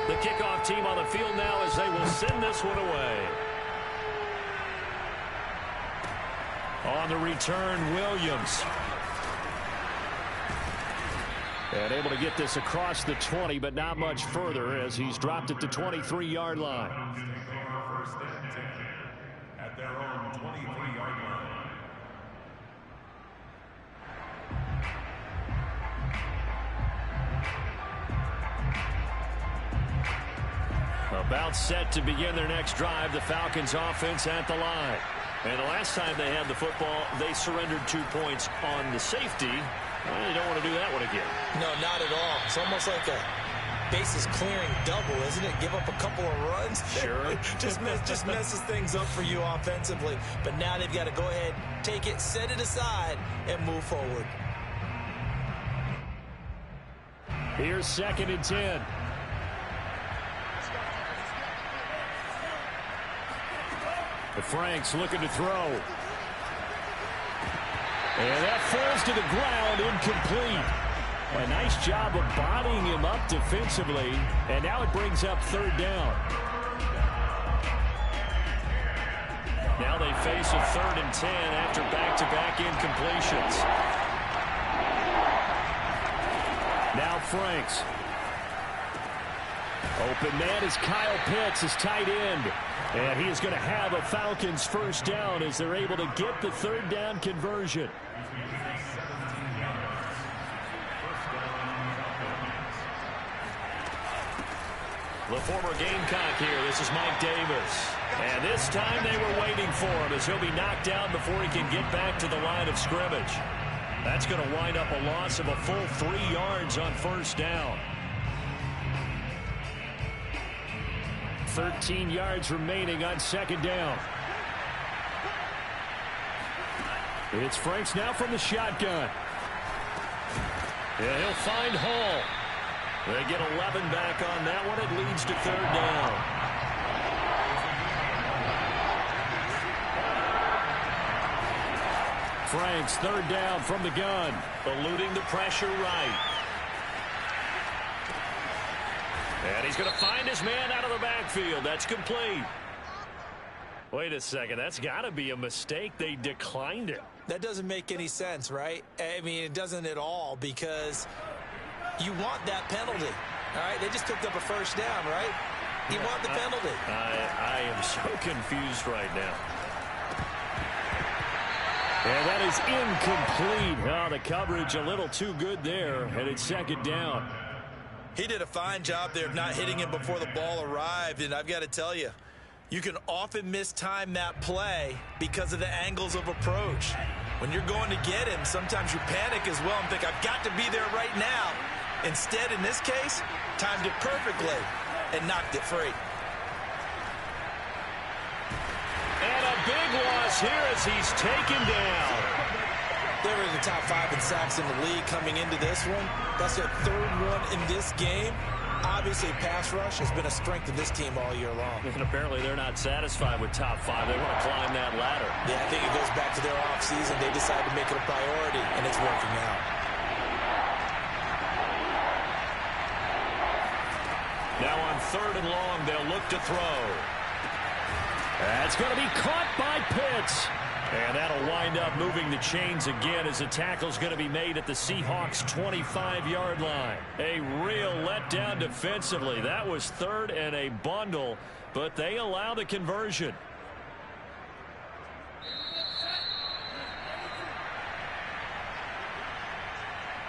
The kickoff team on the field now as they will send this one away. On the return, Williams. And able to get this across the 20, but not much further as he's dropped it to 23-yard line. First and 10 at their own 23-yard line. About set to begin their next drive, the Falcons offense at the line. And the last time they had the football, they surrendered 2 points on the safety. Well, they don't want to do that one again. No, not at all. It's almost like a bases clearing double, isn't it? Give up a couple of runs. Sure. just messes things up for you offensively. But now they've got to go ahead, take it, set it aside, and move forward. Here's 2nd and 10. Frank's looking to throw. And that falls to the ground, incomplete. A nice job of bodying him up defensively. And now it brings up 3rd down. Now they face a 3rd and 10 after back-to-back incompletions. Now Franks. Open man is Kyle Pitts, his tight end. And he is going to have a Falcons 1st down as they're able to get the 3rd down conversion. The former Gamecock here. This is Mike Davis. And this time they were waiting for him as he'll be knocked down before he can get back to the line of scrimmage. That's going to wind up a loss of a full 3 yards on 1st down. 13 yards remaining on 2nd down. It's Franks now from the shotgun. And he'll find Hall. They get 11 back on that one. It leads to 3rd down. Franks, 3rd down from the gun. Eluding the pressure right. And he's going to find his man out of the backfield. That's complete. Wait a second. That's got to be a mistake. They declined it. That doesn't make any sense, right? I mean, it doesn't at all because you want that penalty. All right, they just picked up a 1st down, right? You want the penalty. I am so confused right now. And that is incomplete. Oh, the coverage a little too good there, and it's 2nd down. He did a fine job there of not hitting him before the ball arrived, and I've got to tell you, you can often mistime that play because of the angles of approach. When you're going to get him, sometimes you panic as well and think, I've got to be there right now. Instead, in this case, timed it perfectly and knocked it free. And a big loss here as he's taken down. They were in the top 5 in sacks in the league coming into this one. That's their 3rd one in this game. Obviously, pass rush has been a strength of this team all year long. And apparently they're not satisfied with top 5. They want to climb that ladder. Yeah, I think it goes back to their offseason. They decided to make it a priority, and it's working out. Now on 3rd and long, they'll look to throw. That's going to be caught by Pitts. And that'll wind up moving the chains again as the tackle's going to be made at the Seahawks' 25-yard line. A real letdown defensively. That was 3rd and a bundle, but they allow the conversion.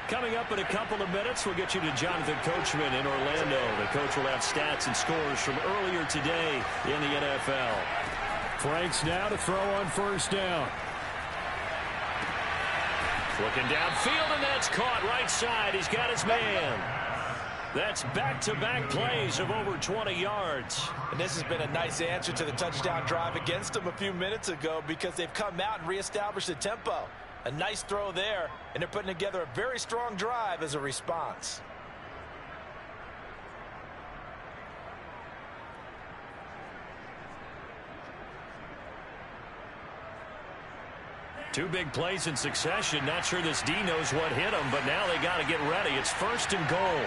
Coming up in a couple of minutes, we'll get you to Jonathan Coachman in Orlando. The coach will have stats and scores from earlier today in the NFL. Franks now to throw on 1st down. Looking downfield, and that's caught right side. He's got his man. That's back-to-back plays of over 20 yards. And this has been a nice answer to the touchdown drive against them a few minutes ago because they've come out and reestablished the tempo. A nice throw there, and they're putting together a very strong drive as a response. Two big plays in succession. Not sure this D knows what hit him, but now they got to get ready. It's 1st and goal.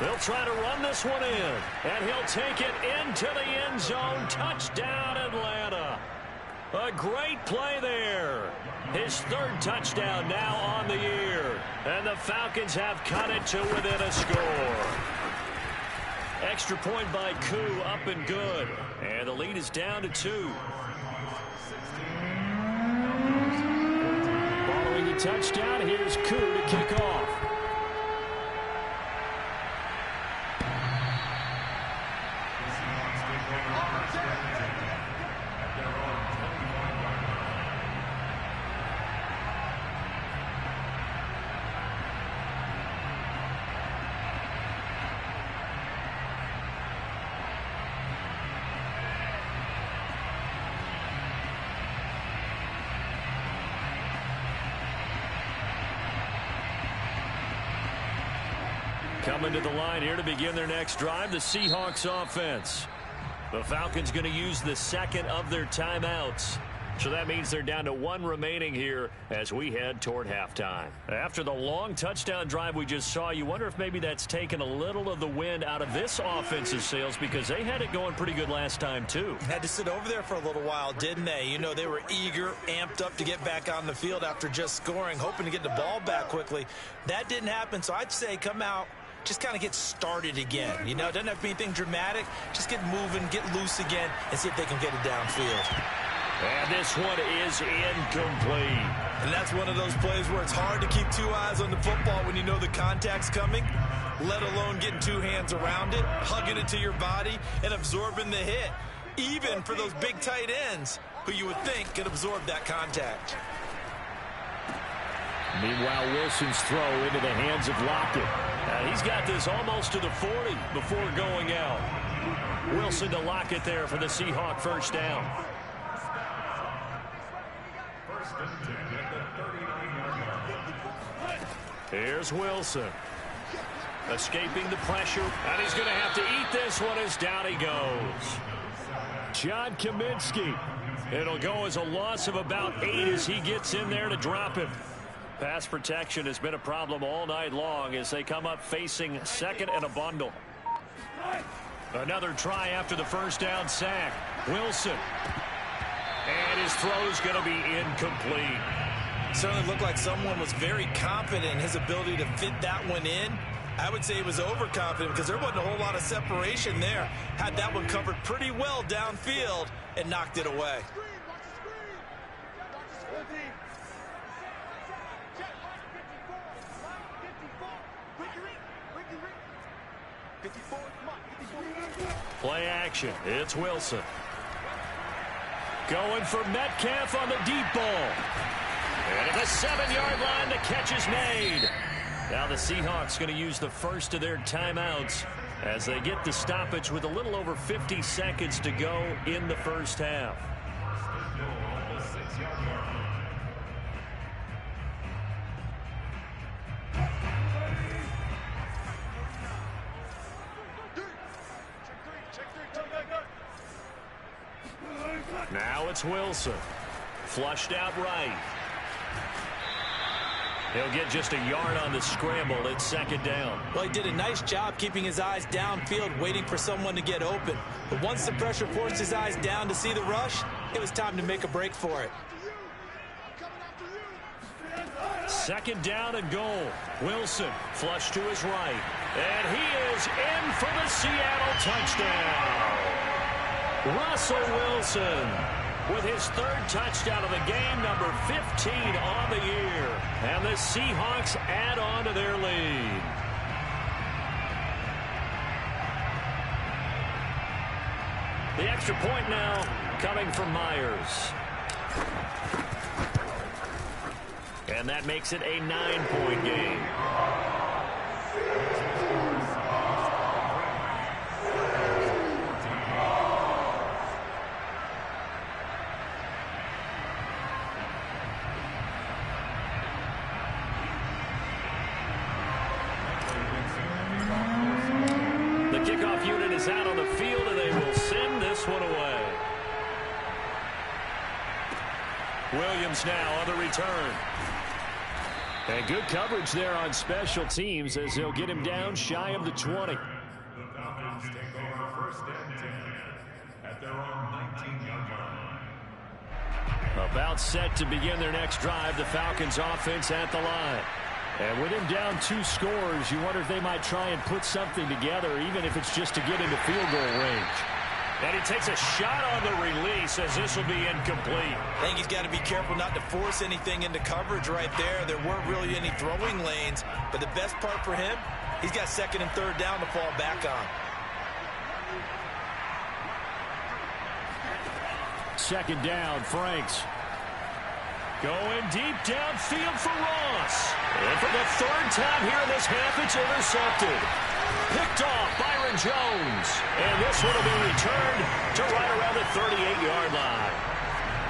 They'll try to run this one in, and he'll take it into the end zone. Touchdown, Atlanta. A great play there. His third touchdown now on the year. And the Falcons have cut it to within a score. Extra point by Koo, up and good. And the lead is down to 2. Following the touchdown, here's Koo to kick off. Coming to the line here to begin their next drive, the Seahawks offense. The Falcons going to use the second of their timeouts. So that means they're down to 1 remaining here as we head toward halftime. After the long touchdown drive we just saw, you wonder if maybe that's taken a little of the wind out of this offense's sails, because they had it going pretty good last time too. Had to sit over there for a little while, didn't they? You know, they were eager, amped up to get back on the field after just scoring, hoping to get the ball back quickly. That didn't happen, so I'd say come out, just kind of get started again. You know, it doesn't have to be anything dramatic. Just get moving, get loose again, and see if they can get it downfield. And this one is incomplete. And that's one of those plays where it's hard to keep 2 eyes on the football when you know the contact's coming, let alone getting 2 hands around it, hugging it to your body, and absorbing the hit, even for those big tight ends who you would think could absorb that contact. Meanwhile, Wilson's throw into the hands of Lockett. He's got this almost to the 40 before going out. Wilson to Lockett there for the Seahawk first down. Here's Wilson. Escaping the pressure, and he's going to have to eat this one as down he goes. John Kaminsky. It'll go as a loss of about 8 as he gets in there to drop him. Pass protection has been a problem all night long as they come up facing second and a bundle. Another try after the first down sack. Wilson. And his throw's going to be incomplete. Certainly looked like someone was very confident in his ability to fit that one in. I would say he was overconfident because there wasn't a whole lot of separation there. Had that one covered pretty well downfield and knocked it away. Play action. It's Wilson. Going for Metcalf on the deep ball. And at the 7-yard line, the catch is made. Now the Seahawks going to use the first of their timeouts as they get the stoppage with a little over 50 seconds to go in the first half. Now it's Wilson. Flushed out right. He'll get just a yard on the scramble. It's second down. Well, he did a nice job keeping his eyes downfield, waiting for someone to get open. But once the pressure forced his eyes down to see the rush, it was time to make a break for it. Second down and goal. Wilson flushed to his right. And he is in for the Seattle touchdown. Russell Wilson with his third touchdown of the game, number 15 on the year. And the Seahawks add on to their lead. The extra point now coming from Myers. And that makes it a 9-point game. Kickoff unit is out on the field, and they will send this one away. Williams now on the return. And good coverage there on special teams as they'll get him down shy of the 20. The Falcons take over first and 10 at their own 19-yard line. About set to begin their next drive, the Falcons offense at the line. And with him down 2 scores, you wonder if they might try and put something together, even if it's just to get into field goal range. And he takes a shot on the release as this will be incomplete. I think he's got to be careful not to force anything into coverage right there. There weren't really any throwing lanes, but the best part for him, he's got second and third down to fall back on. Second down, Franks. Going deep downfield for Ross. And for the third time here in this half, it's intercepted. Picked off Byron Jones. And this one will be returned to right around the 38-yard line.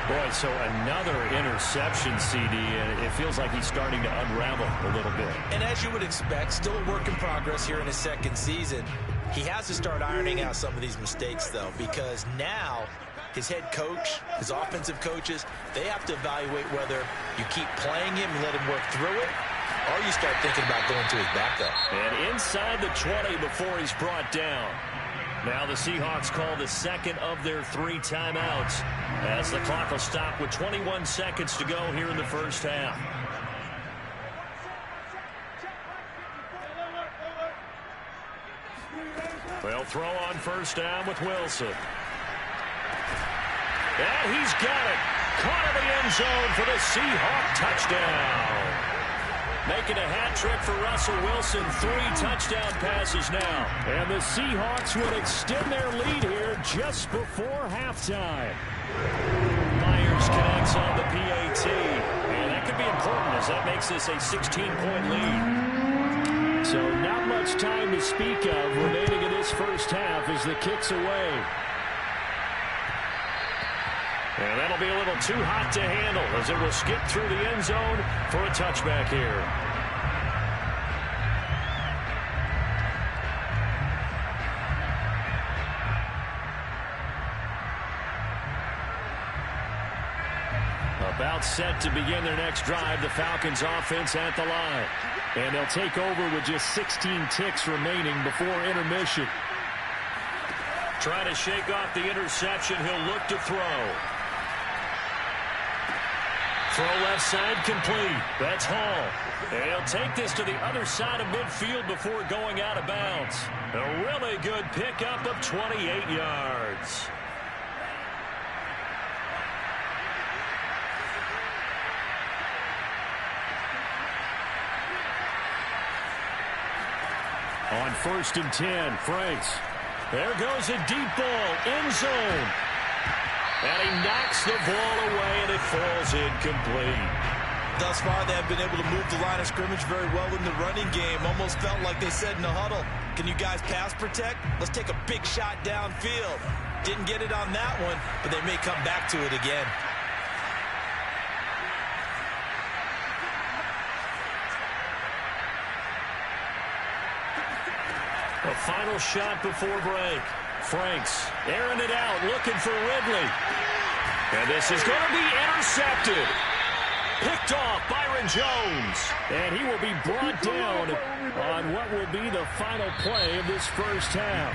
Boy, so another interception, CD, and it feels like he's starting to unravel a little bit. And as you would expect, still a work in progress here in his second season. He has to start ironing out some of these mistakes, though, because now his head coach, his offensive coaches, they have to evaluate whether you keep playing him and let him work through it, or you start thinking about going to his backup. And inside the 20 before he's brought down. Now the Seahawks call the second of their 3 timeouts as the clock will stop with 21 seconds to go here in the first half. They'll throw on first down with Wilson. And he's got it. Caught in the end zone for the Seahawk touchdown. Making a hat trick for Russell Wilson. 3 touchdown passes now. And the Seahawks would extend their lead here just before halftime. Myers connects on the PAT. And that could be important as that makes this a 16-point lead. So not much time to speak of remaining in this first half as the kick's away. And that'll be a little too hot to handle as it will skip through the end zone for a touchback here. About set to begin their next drive, the Falcons offense at the line. And they'll take over with just 16 ticks remaining before intermission. Trying to shake off the interception, he'll look to throw. Throw left side complete. That's Hall. And he'll take this to the other side of midfield before going out of bounds. A really good pickup of 28 yards. On first and 10, Franks. There goes a deep ball, end zone. And he knocks the ball away, and it falls incomplete. Thus far, they have been able to move the line of scrimmage very well in the running game. Almost felt like they said in the huddle, can you guys pass protect? Let's take a big shot downfield. Didn't get it on that one, but they may come back to it again. A final shot before break. Franks airing it out, looking for Ridley. And this is going to be intercepted. Picked off Byron Jones. And he will be brought down on what will be the final play of this first half.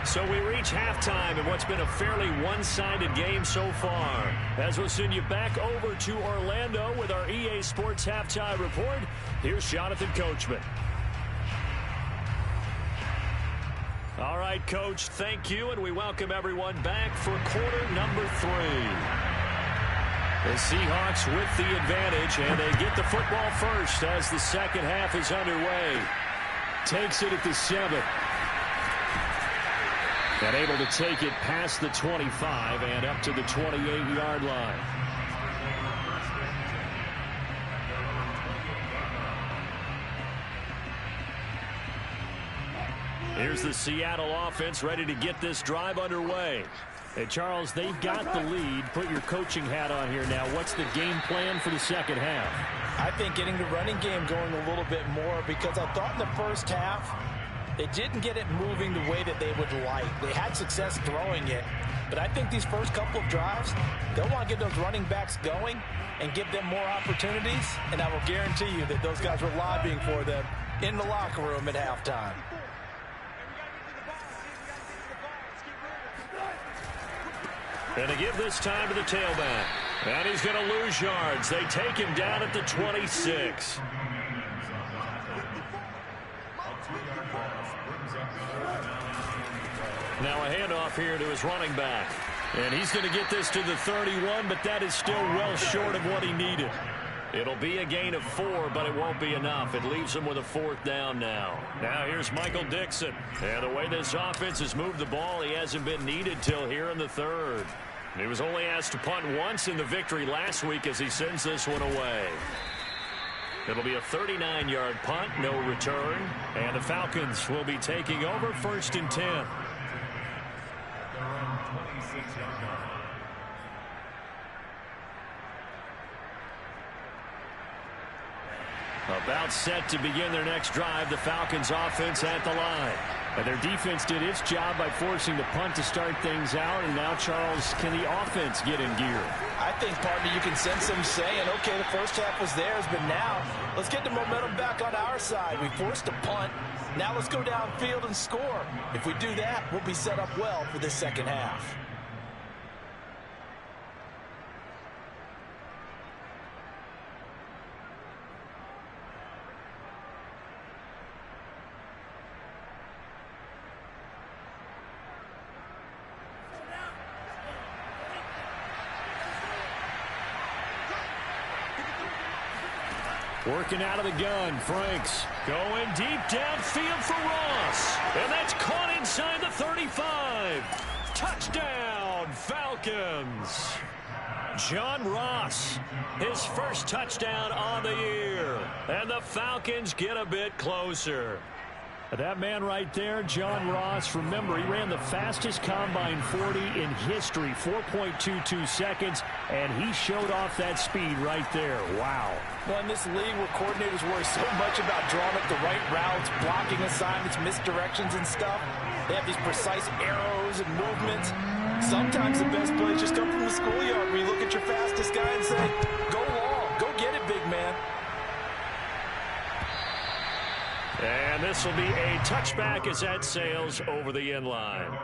So we reach halftime in what's been a fairly one-sided game so far. As we'll send you back over to Orlando with our EA Sports Halftime Report, here's Jonathan Coachman. All right, Coach, thank you, and we welcome everyone back for quarter number 3. The Seahawks with the advantage, and they get the football first as the second half is underway. Takes it at the 7. And able to take it past the 25 and up to the 28-yard line. Here's the Seattle offense ready to get this drive underway. Hey, Charles, they've got the lead. Put your coaching hat on here now. What's the game plan for the second half? I think getting the running game going a little bit more, because I thought in the first half They didn't get it moving the way that they would like. They had success throwing it, but I think these first couple of drives, they'll want to get those running backs going and give them more opportunities, and I will guarantee you that those guys were lobbying for them in the locker room at halftime. And to give this time to the tailback. And he's going to lose yards. They take him down at the 26. Now a handoff here to his running back. And he's going to get this to the 31, but that is still well short of what he needed. It'll be a gain of 4, but it won't be enough. It leaves him with a 4th down now. Now here's Michael Dixon. And the way this offense has moved the ball, he hasn't been needed till here in the 3rd. He was only asked to punt once in the victory last week as he sends this one away. It'll be a 39-yard punt, no return. And the Falcons will be taking over 1st and 10. About set to begin their next drive, the Falcons offense at the line. And their defense did its job by forcing the punt to start things out. And now, Charles, can the offense get in gear? I think, partner, you can sense them saying, okay, the first half was theirs, but now let's get the momentum back on our side. We forced a punt. Now let's go downfield and score. If we do that, we'll be set up well for this second half. Working out of the gun, Franks going deep downfield for Ross. And that's caught inside the 35. Touchdown, Falcons. John Ross, his first touchdown on the year. And the Falcons get a bit closer. That man right there, John Ross, remember, he ran the fastest combine 40 in history, 4.22 seconds, and he showed off that speed right there. Wow. Well, in this league where coordinators worry so much about drawing up the right routes, blocking assignments, misdirections and stuff, they have these precise arrows and movements. Sometimes the best plays just come from the schoolyard where you look at your fastest guy and say, go long, go get it, big man. And this will be a touchback as that sails over the end line.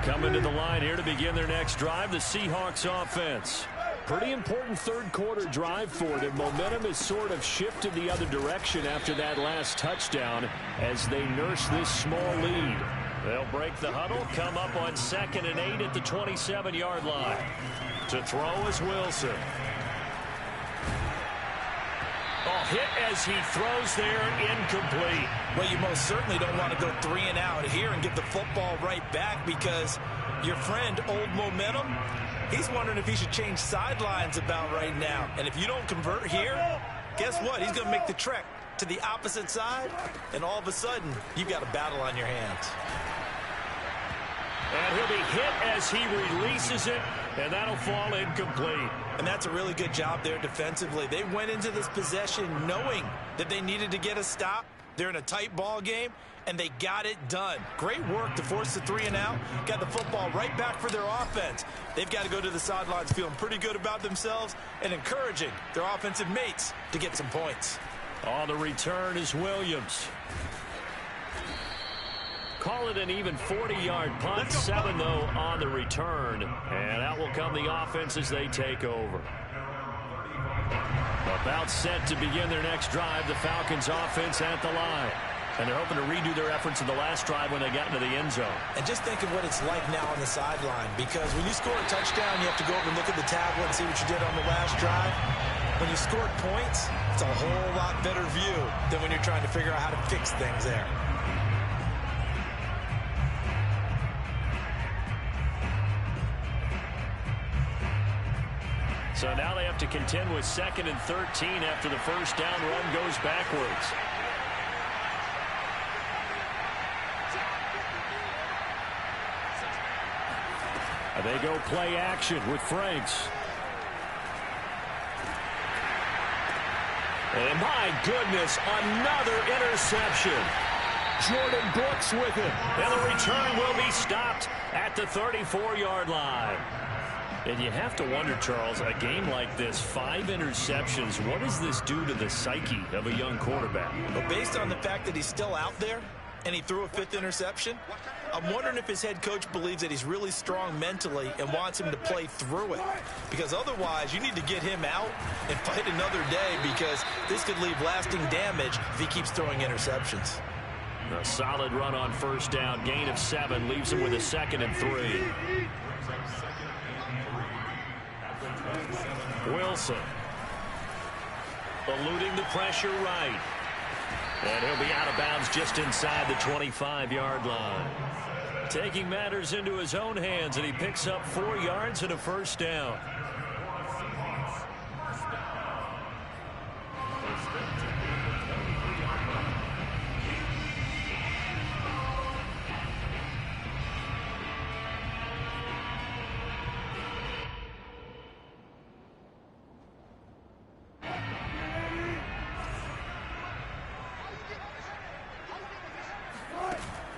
Coming to the line here to begin their next drive, the Seahawks offense. Pretty important third quarter drive for them. Momentum has sort of shifted the other direction after that last touchdown as they nurse this small lead. They'll break the huddle, come up on 2nd and 8 at the 27-yard line. To throw is Wilson. Oh, hit as he throws there, incomplete. Well, you most certainly don't want to go 3 and out here and get the football right back because your friend, Old Momentum, he's wondering if he should change sidelines about right now. And if you don't convert here, guess what? He's going to make the trek to the opposite side, and all of a sudden, you've got a battle on your hands. And he'll be hit as he releases it, and that'll fall incomplete. And that's a really good job there defensively. They went into this possession knowing that they needed to get a stop. They're in a tight ball game, and they got it done. Great work to force the 3 and out. Got the football right back for their offense. They've got to go to the sidelines feeling pretty good about themselves and encouraging their offensive mates to get some points. On the return is Williams. Call it an even 40-yard punt. 7, though, on the return. And out will come the offense as they take over. About set to begin their next drive, the Falcons offense at the line. And they're hoping to redo their efforts in the last drive when they got into the end zone. And just think of what it's like now on the sideline, because when you score a touchdown, you have to go over and look at the tablet and see what you did on the last drive. When you scored points, it's a whole lot better view than when you're trying to figure out how to fix things there. So now they have to contend with 2nd and 13 after the first down run goes backwards. They go play action with Franks. And my goodness, another interception. Jordan Brooks with it. And the return will be stopped at the 34-yard line. And you have to wonder, Charles, a game like this, 5 interceptions, what does this do to the psyche of a young quarterback? Well, based on the fact that he's still out there and he threw a 5th interception, I'm wondering if his head coach believes that he's really strong mentally and wants him to play through it. Because otherwise, you need to get him out and fight another day, because this could leave lasting damage if he keeps throwing interceptions. A solid run on first down. Gain of 7 leaves him with a 2nd and 3. Wilson eluding the pressure right. And he'll be out of bounds just inside the 25-yard line. Taking matters into his own hands, and he picks up 4 yards and a first down.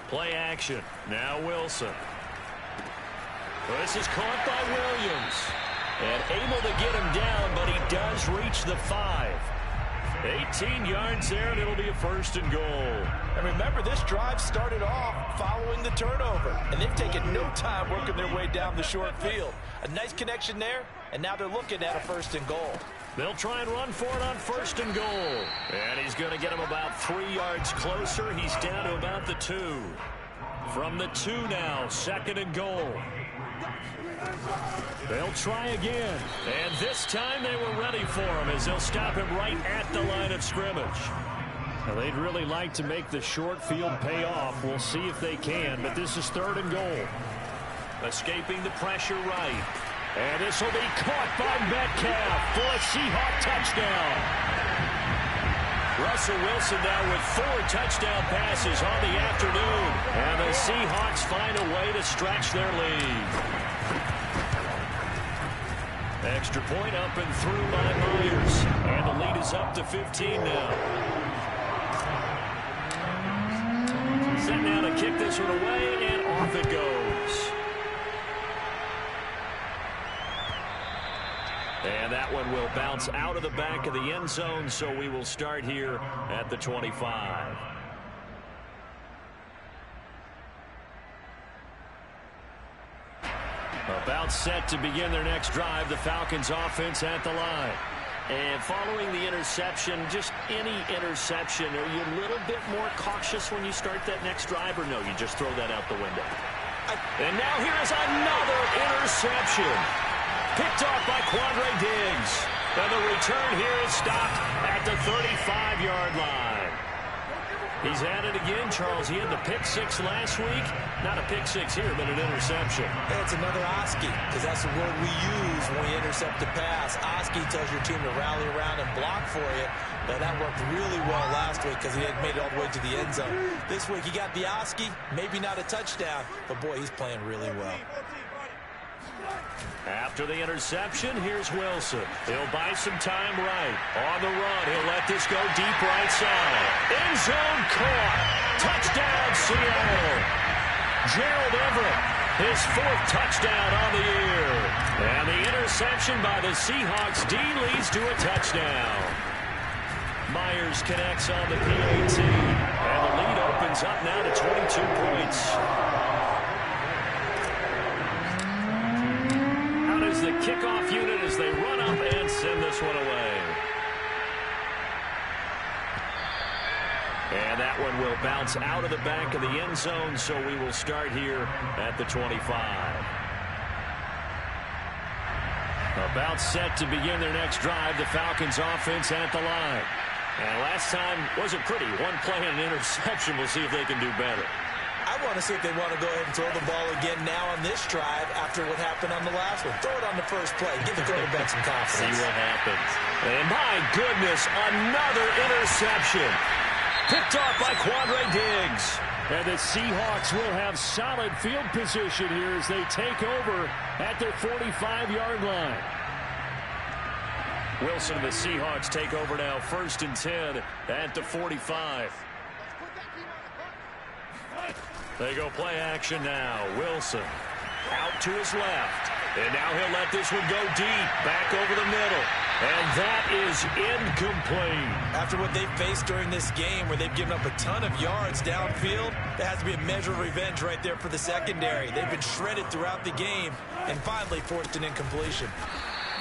Play action. Now Wilson. This is caught by Williams. And able to get him down, but he does reach the 5. 18 yards there, and it'll be a 1st and goal. And remember, this drive started off following the turnover, and they've taken no time working their way down the short field. A nice connection there, and now they're looking at a 1st and goal. They'll try and run for it on 1st and goal. And he's going to get him about 3 yards closer. He's down to about the 2. From the 2 now, 2nd and goal. They'll try again. And this time they were ready for him, as they'll stop him right at the line of scrimmage. Now, they'd really like to make the short field pay off. We'll see if they can, but this is 3rd and goal. Escaping the pressure right. And this will be caught by Metcalf for a Seahawk touchdown. Russell Wilson now with 4 touchdown passes on the afternoon. And the Seahawks find a way to stretch their lead. Extra point up and through by Myers. And the lead is up to 15 now. Set now to kick this one away, and off it goes. And that one will bounce out of the back of the end zone, so we will start here at the 25. About set to begin their next drive, the Falcons offense at the line. And following the interception, just any interception, are you a little bit more cautious when you start that next drive, or no, you just throw that out the window? And now here is another interception. Picked off by Quandre Diggs. And the return here is stopped at the 35-yard line. He's at it again, Charles. He had the pick 6 last week. Not a pick 6 here, but an interception. It's another Oski, because that's the word we use when we intercept a pass. Oski tells your team to rally around and block for you. Now, that worked really well last week because he had made it all the way to the end zone. This week, he got the Oski, maybe not a touchdown, but boy, he's playing really well. After the interception, here's Wilson. He'll buy some time right. On the run, he'll let this go deep right side. End zone caught. Touchdown, Seattle. Gerald Everett, his 4th touchdown on the year. And the interception by the Seahawks D leads to a touchdown. Myers connects on the PAT. And the lead opens up now to 22 points. The kickoff unit as they run up and send this one away. And that one will bounce out of the back of the end zone, so we will start here at the 25. About set to begin their next drive, the Falcons offense at the line. And last time wasn't pretty. One play and an interception. We'll see if they can do better. I want to see if they want to go ahead and throw the ball again now on this drive after what happened on the last one. Throw it on the first play. Give the quarterback some confidence. See what happens. And my goodness, another interception. Picked off by Quandre Diggs. And the Seahawks will have solid field position here as they take over at their 45-yard line. Wilson and the Seahawks take over now, 1st and 10 at the 45. They go play action now. Wilson out to his left. And now he'll let this one go deep, back over the middle. And that is incomplete. After what they've faced during this game where they've given up a ton of yards downfield, there has to be a measure of revenge right there for the secondary. They've been shredded throughout the game and finally forced an incompletion.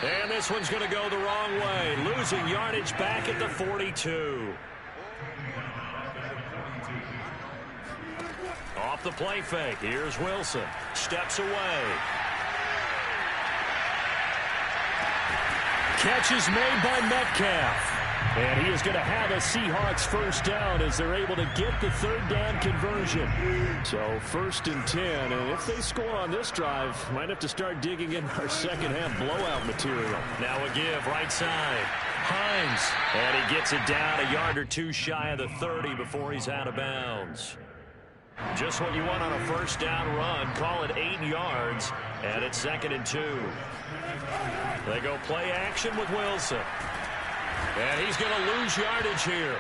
And this one's going to go the wrong way, losing yardage back at the 42. Off the play fake, here's Wilson. Steps away. Catch is made by Metcalf. And he is going to have a Seahawks 1st down as they're able to get the 3rd down conversion. So 1st and 10. And if they score on this drive, might have to start digging in our second-half blowout material. Now a give, right side. Hines. And he gets it down a yard or two shy of the 30 before he's out of bounds. Just what you want on a 1st down run. Call it 8 yards. And it's 2nd and 2. They go play action with Wilson. And he's going to lose yardage here,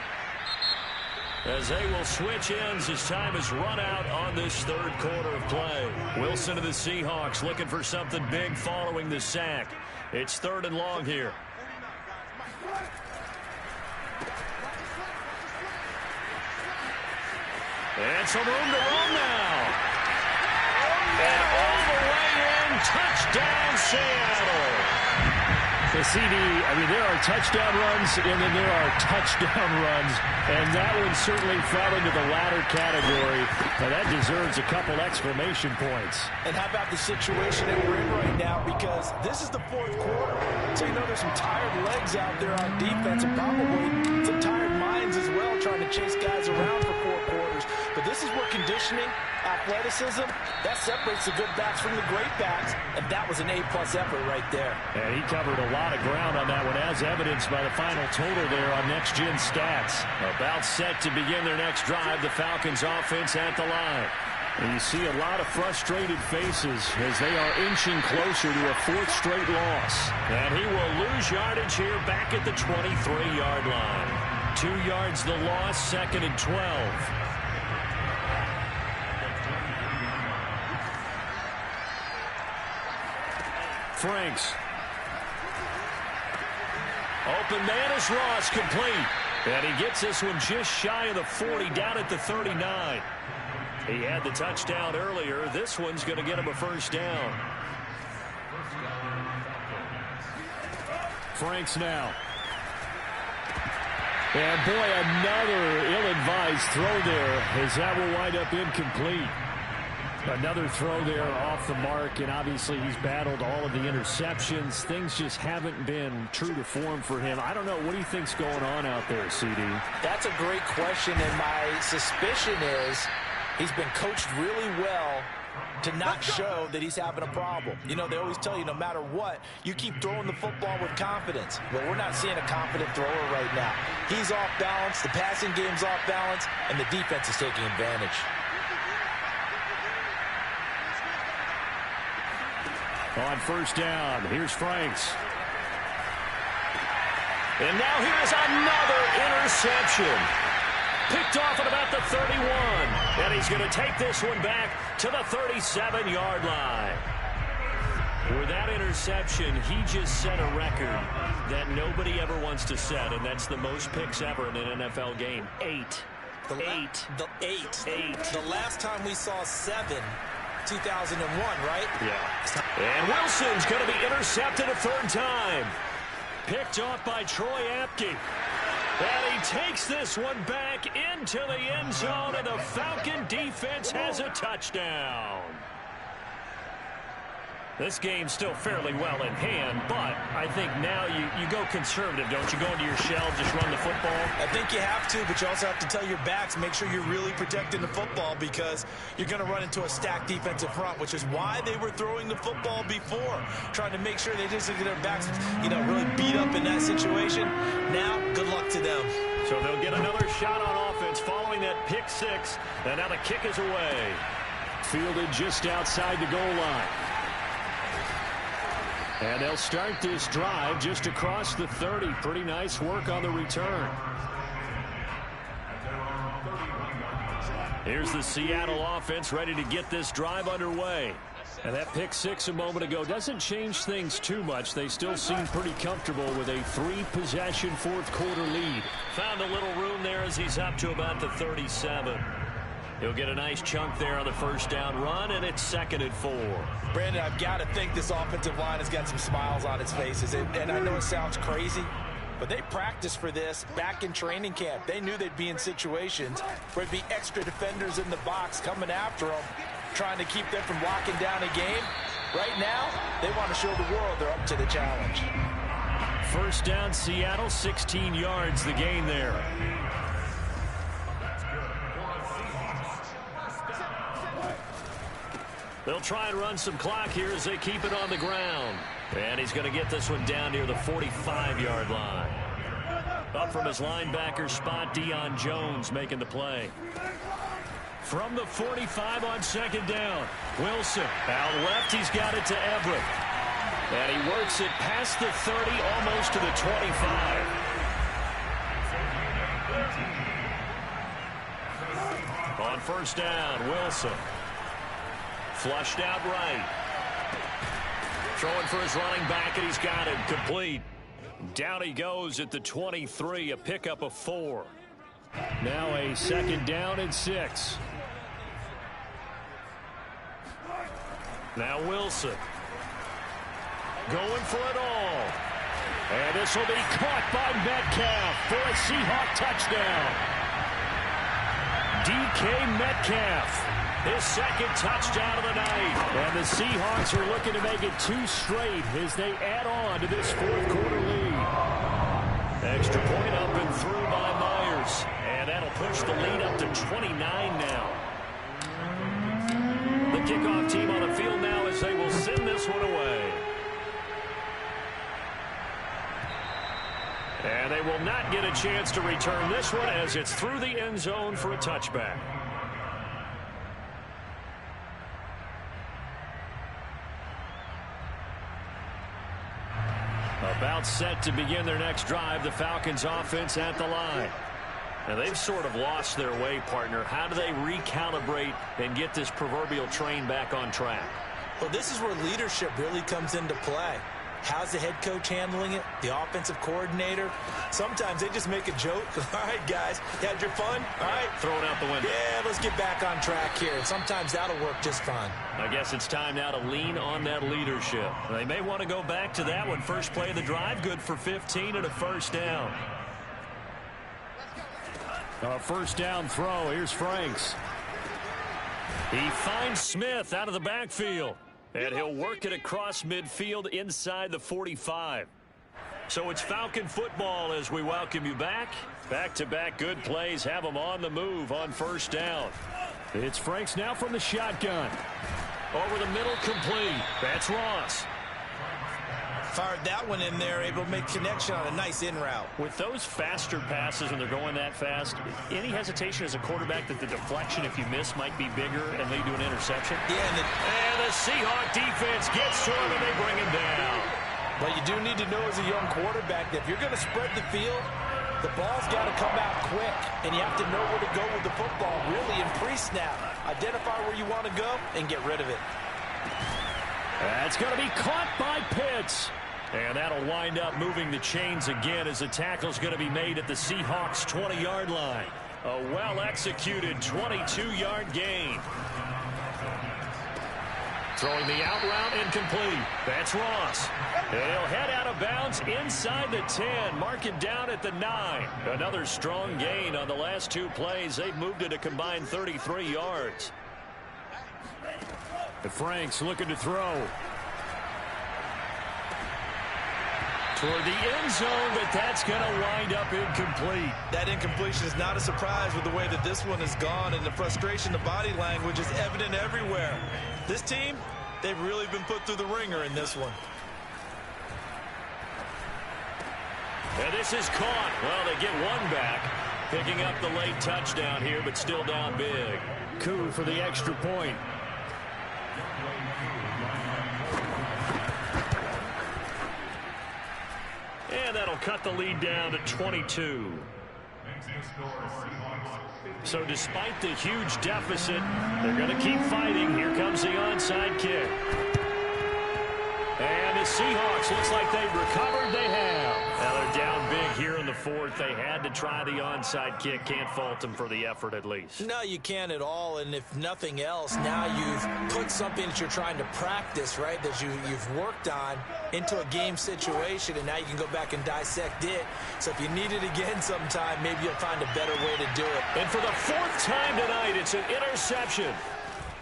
as they will switch ends as time is run out on this 3rd quarter of play. Wilson and the Seahawks looking for something big following the sack. It's 3rd and long here. And some room to run now. And all the way in, touchdown Seattle. The CD, I mean, there are touchdown runs, and then there are touchdown runs, and that one certainly fell into the latter category, and that deserves a couple exclamation points. And how about the situation that we're in right now, because this is the 4th quarter, so you know there's some tired legs out there on defense, and probably some tired minds as well, trying to chase guys around for 4 quarters. But this is where conditioning, athleticism, that separates the good backs from the great backs, and that was an A-plus effort right there. And he covered a lot of ground on that one, as evidenced by the final total there on Next Gen Stats. About set to begin their next drive, the Falcons offense at the line. And you see a lot of frustrated faces as they are inching closer to a 4th straight loss. And he will lose yardage here back at the 23-yard line. 2 yards the loss, 2nd and 12. Franks. Open man is Ross, complete. And he gets this one just shy of the 40, down at the 39. He had the touchdown earlier. This one's going to get him a 1st down. Franks now. And boy, another ill-advised throw there, as that will wind up incomplete. Another throw there off the mark, and obviously he's battled all of the interceptions. Things just haven't been true to form for him. I don't know. What do you think's going on out there, CD? That's a great question, and my suspicion is he's been coached really well to not show that he's having a problem. You know, they always tell you no matter what, you keep throwing the football with confidence. Well, we're not seeing a confident thrower right now. He's off balance, the passing game's off balance, and the defense is taking advantage. On 1st down, here's Franks. And now here's another interception. Picked off at about the 31. And he's going to take this one back to the 37-yard line. With that interception, he just set a record that nobody ever wants to set, and that's the most picks ever in an NFL game. 8. The last time we saw 7, 2001, right? Yeah. And Wilson's going to be intercepted a 3rd time. Picked off by Troy Apke. And he takes this one back into the end zone, and the Falcon defense has a touchdown. This game's still fairly well in hand, but I think now you go conservative, don't you? Go into your shell, just run the football? I think you have to, but you also have to tell your backs, make sure you're really protecting the football, because you're going to run into a stacked defensive front, which is why they were throwing the football before, trying to make sure they just get their backs, really beat up in that situation. Now, good luck to them. So they'll get another shot on offense points following that pick six. And now the kick is away. Fielded just outside the goal line. And they'll start this drive just across the 30. Pretty nice work on the return. Here's the Seattle offense ready to get this drive underway. And that pick six a moment ago doesn't change things too much. They still seem pretty comfortable with a three-possession fourth-quarter lead. Found a little room there as he's up to about the 37. He'll get a nice chunk there on the first down run, and it's 2nd and 4. Brandon, I've got to think this offensive line has got some smiles on its faces. And I know it sounds crazy, but they practiced for this back in training camp. They knew they'd be in situations where there'd be extra defenders in the box coming after them, trying to keep them from locking down a game. Right now, they want to show the world they're up to the challenge. First down, Seattle, 16 yards, the gain there. They'll try and run some clock here as they keep it on the ground. And he's going to get this one down near the 45-yard line. Up from his linebacker spot, Deion Jones making the play. From the 45 on 2nd down, Wilson. Out left, he's got it to Everett. And he works it past the 30, almost to the 25. On first down, Wilson. Flushed out right. Throwing for his running back, and he's got it complete. Down he goes at the 23, a pickup of 4. Now a 2nd down and 6. Now Wilson. Going for it all. And this will be caught by Metcalf for a Seahawk touchdown. DK Metcalf. His 2nd touchdown of the night. And the Seahawks are looking to make it 2 straight as they add on to this fourth-quarter lead. Extra point up and through by Myers. And that'll push the lead up to 29 now. The kickoff team on the field now as they will send this one away. And they will not get a chance to return this one as it's through the end zone for a touchback. About set to begin their next drive, the Falcons offense at the line. Now they've sort of lost their way, partner. How do they recalibrate and get this proverbial train back on track? Well, this is where leadership really comes into play. How's the head coach handling it? The offensive coordinator? Sometimes they just make a joke. All right, guys, you had your fun? All right. Throw it out the window. Yeah, let's get back on track here. And sometimes that'll work just fine. I guess it's time now to lean on that leadership. They may want to go back to that one. First play of the drive, good for 15 and a first down. A first down throw. Here's Franks. He finds Smith out of the backfield. And he'll work it across midfield inside the 45. So it's Falcon football as we welcome you back. Back-to-back good plays have them on the move on first down. It's Franks now from the shotgun. Over the middle, complete. That's Ross. Fired that one in there, able to make connection on a nice in route. With those faster passes and they're going that fast, any hesitation as a quarterback that the deflection, if you miss, might be bigger and lead to an interception? Yeah, and the Seahawk defense gets to him and they bring him down. But you do need to know as a young quarterback that if you're going to spread the field, the ball's got to come out quick, and you have to know where to go with the football, really, in pre-snap. Identify where you want to go and get rid of it. That's going to be caught by Pitts. And that'll wind up moving the chains again as the tackle's going to be made at the Seahawks' 20-yard line. A well-executed 22-yard gain. Throwing the out route incomplete. That's Ross. And he'll head out of bounds inside the 10. Mark it down at the 9. Another strong gain on the last 2 plays. They've moved it a combined 33 yards. The Franks looking to throw. Toward the end zone, but that's going to wind up incomplete. That incompletion is not a surprise with the way that this one has gone, and the frustration, the body language is evident everywhere. This team, they've really been put through the ringer in this one. And this is caught. Well, they get one back. Picking up the late touchdown here, but still down big. Coup for the extra point. And that'll cut the lead down to 22. So despite the huge deficit, they're going to keep fighting. Here comes the onside kick. And the Seahawks, looks like they've recovered. They have. Now they're down big here in the fourth. They had to try the onside kick. Can't fault them for the effort at least. No, you can't at all. And if nothing else, now you've put something that you're trying to practice, right, that you've worked on into a game situation, and now you can go back and dissect it. So if you need it again sometime, maybe you'll find a better way to do it. And for the fourth time tonight, it's an interception.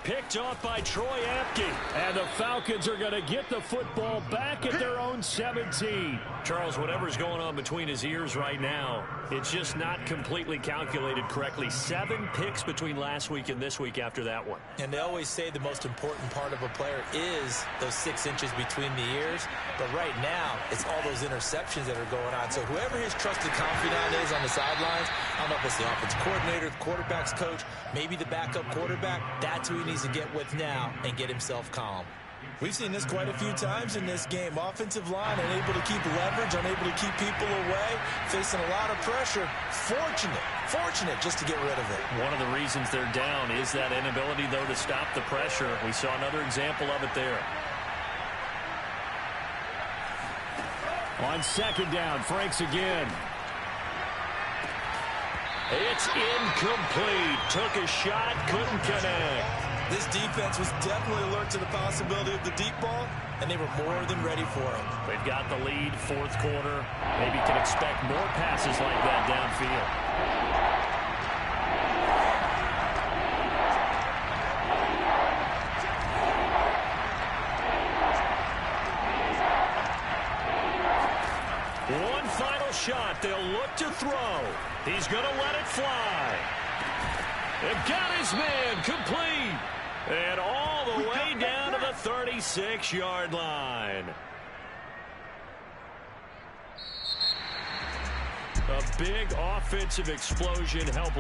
Picked off by Troy Apke. And the Falcons are going to get the football back at their own 17. Charles, whatever's going on between his ears right now, it's just not completely calculated correctly. 7 picks between last week and this week after that one. And they always say the most important part of a player is those 6 inches between the ears. But right now, it's all those interceptions that are going on. So whoever his trusted confidant is on the sidelines, I don't know if it's the offensive coordinator, the quarterback's coach, maybe the backup quarterback, that's who he needs to get with now and get himself calm. We've seen this quite a few times in this game. Offensive line unable to keep leverage, unable to keep people away, facing a lot of pressure. Fortunate just to get rid of it. One of the reasons they're down is that inability, though, to stop the pressure. We saw another example of it there. On second down, Franks again. It's incomplete. Took a shot, couldn't connect. This defense was definitely alert to the possibility of the deep ball, and they were more than ready for it. They've got the lead, fourth quarter. Maybe can expect more passes like that downfield. One final shot. They'll look to throw. He's going to let it fly. They've got his man complete. And all the way down to the 36-yard line. A big offensive explosion helped